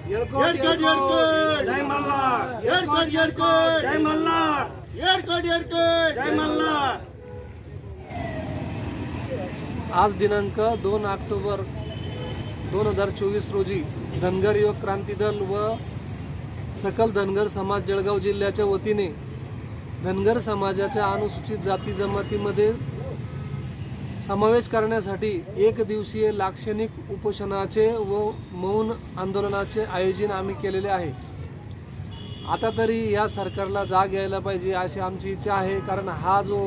येडकोट जय मल्हार, येडकोट जय मल्हार, येडकोट जय मल्हार। आज दिनांक 2 ऑक्टोबर 2024 रोजी धनगर युवक क्रांती दल व सकल धनगर समाज जळगाव जिल्ह्याच्या वतीने धनगर समाजाच्या अनुसूचित जाती जमातीमध्ये समावेश करण्यासाठी एक दिवसीय लाक्षणिक उपोषणाचे व मौन आंदोलनाचे आयोजन आम्ही केलेले आहे। आता तरी या सरकारला जाग यायला पाहिजे अशी आमची इच्छा आहे, कारण हा जो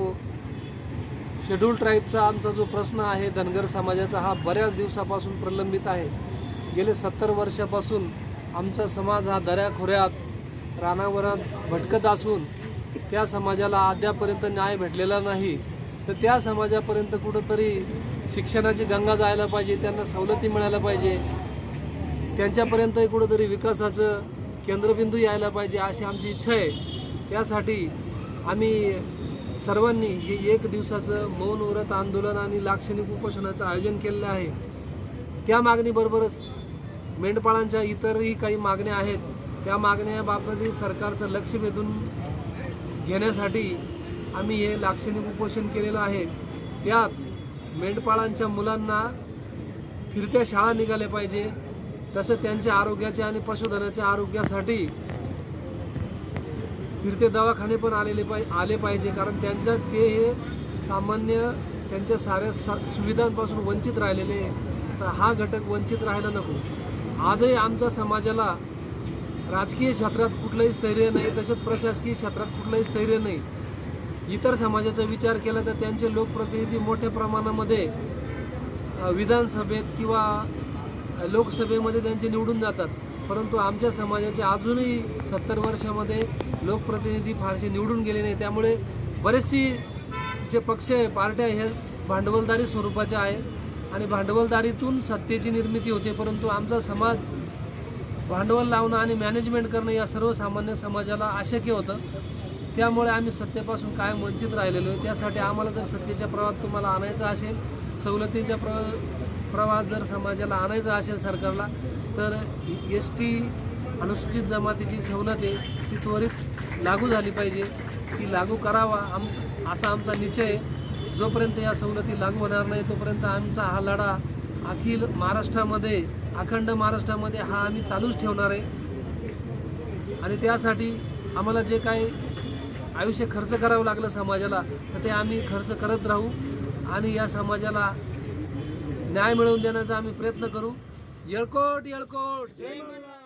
शेड्यूल ट्राईबचा आमचा जो प्रश्न आहे धनगर समाजाचा हा बऱ्याच दिवसापासून प्रलंबित आहे। गेले 70 वर्षापासून आमचा समाज हा दऱ्याखोऱ्यात रानावरात भटकत असून त्या समाजाला अद्यापर्यंत न्याय भेटलेला नाही। तर त्या समाजापर्यंत कुठंतरी शिक्षणाची गंगा जायला पाहिजे, त्यांना सवलती मिळायला पाहिजे, त्यांच्यापर्यंत कुठंतरी विकासाचं केंद्रबिंदू यायला पाहिजे अशी आमची इच्छा आहे। त्यासाठी आम्ही सर्वांनी हे एक दिवसाचं मौन व्रत आंदोलन आणि लाक्षणिक उपोषणाचं आयोजन केलेलं आहे। त्या मागणीबरोबरच मेंढपाळांच्या इतरही काही मागण्या आहेत, त्या मागण्याबाबतही सरकारचं लक्ष वेधून घेण्यासाठी आम्ही हे लाक्षणिक उपोषण केलेलं आहे। त्यात मेंढपाळांच्या मुलांना फिरत्या शाळा निघाल्या पाहिजे, तसं त्यांच्या आरोग्याच्या आणि पशुधनाच्या आरोग्यासाठी फिरते दवाखाने पण आले पाहिजे, कारण त्यांच्या ते हे सामान्य त्यांच्या साऱ्या सुविधांपासून वंचित राहिलेले, तर हा घटक वंचित राहायला नको। आजही आमच्या समाजाला राजकीय क्षेत्रात कुठलंही स्थैर्य नाही, तसेच प्रशासकीय क्षेत्रात कुठलंही स्थैर्य नाही। इतर समाजाचा विचार केला तर त्यांचे लोकप्रतिनिधी मोठ्या प्रमाणामध्ये विधानसभेत किंवा लोकसभेमध्ये त्यांचे निवडून जातात, परंतु आमच्या समाजाचे अजूनही 70 वर्षामध्ये लोकप्रतिनिधी फारसे निवडून गेले नाही। त्यामुळे बरेचसे जे पक्ष आहे, पार्ट्या हे भांडवलदारी स्वरूपाचे आहेत आणि भांडवलदारीतून सत्तेची निर्मिती होते, परंतु आमचा समाज भांडवल लावणं आणि मॅनेजमेंट करणं या सर्वसामान्य समाजाला अशक्य होतं। त्यामुळे आम्ही सत्तेपासून कायम वंचित राहिलेलो आहे। त्यासाठी आम्हाला जर सत्तेच्या प्रवाहात तुम्हाला आणायचं असेल, सवलतीच्या प्रवाहात जर समाजाला आणायचं असेल सरकारला, तर ST अनुसूचित जमातीची सवलत आहे ती त्वरित लागू झाली पाहिजे, ती लागू करावा असा आमचा निश्चय आहे। जोपर्यंत या सवलती लागू होणार नाही तोपर्यंत आमचा हा लढा अखिल महाराष्ट्रामध्ये, अखंड महाराष्ट्रामध्ये हा आम्ही चालूच ठेवणार आहे। आणि त्यासाठी आम्हाला जे काही आयुष्य खर्च करावं लागलं समाजाला, तर ते आम्ही खर्च करत राहू आणि या समाजाला न्याय मिळवून देण्याचा आम्ही प्रयत्न करू। येळकोट येळकोट जय मल्हार।